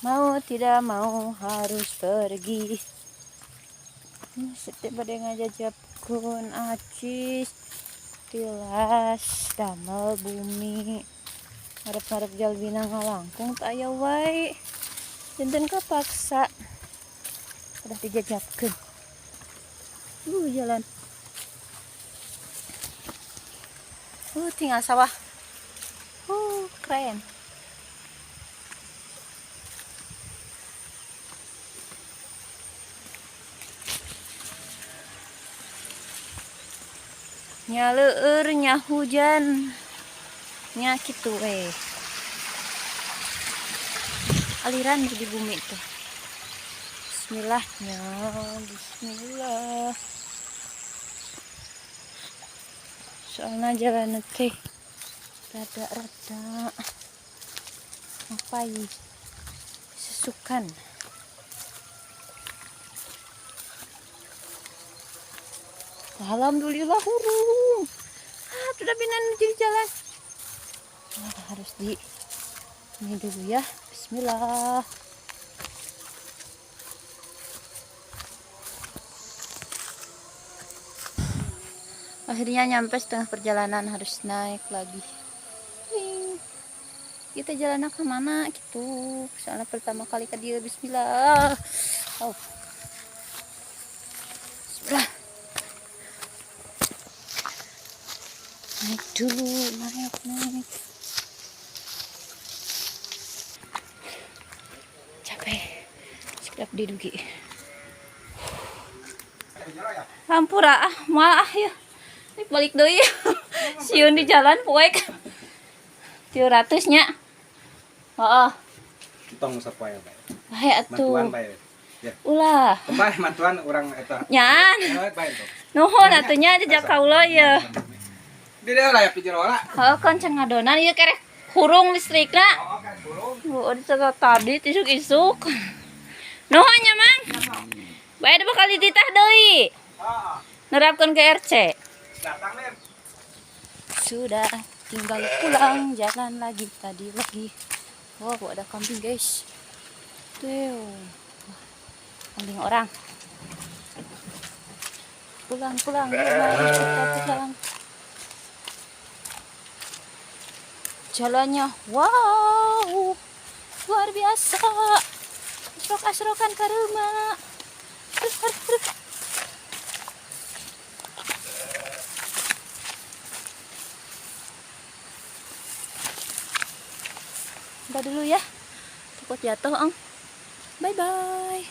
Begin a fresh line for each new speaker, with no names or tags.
Mau tidak mau harus pergi. Setiap ada ngajak kun acis tilas damel bumi ngarep-ngarep jalbina ngalangkung tak aya wae janten kapaksa udah dijajabkeun jalan tinggal sawah keren. Nya leueur nya hujan nya kitu we aliran di bumi teh. Bismillahnya bismillah soalnya jalan teh rada ngapai sesukan. Alhamdulillah hurung. Sudah binan jadi jalan. Harus ini dulu ya. Bismillah. Akhirnya nyampe setengah perjalanan harus naik lagi. Kita jalan ke mana gitu. Soalnya pertama kali ke dia bismillah. Oh. Bismillah. Naik dulu, naik. Capek. Sedap didugi. Hampura malah ya. Balik deui. Sieun di jalan poek. 300 nya. Heeh.
Tong sapoe bae.
Bae atuh.
Mantuan bae. Ya.
Ulah.
Bae mantuan urang eta.
Nyan.
Bae tuh.
Nuhun atuh nya jejak kaula ya.
Di daerah lah ya pijero lah.
Heuh kan cenah ngadonan ieu kerek hurung listrikna.
Oh, kan burung.
Heuh tadi isuk-isuk. Nuhun nya Mang. Bae da bakal dititah deui.
Heeh.
Nerapkeun ke RC.
Datang nih.
Sudah tinggal pulang jalan lagi tadi lagi. Wow, ada kambing guys. Tuh. Kambing orang. Pulang. Kita pulang. Jalannya wow. Luar biasa. Asrok-asrokan ke rumah. Udah dulu ya, takut jatuh, Bye bye.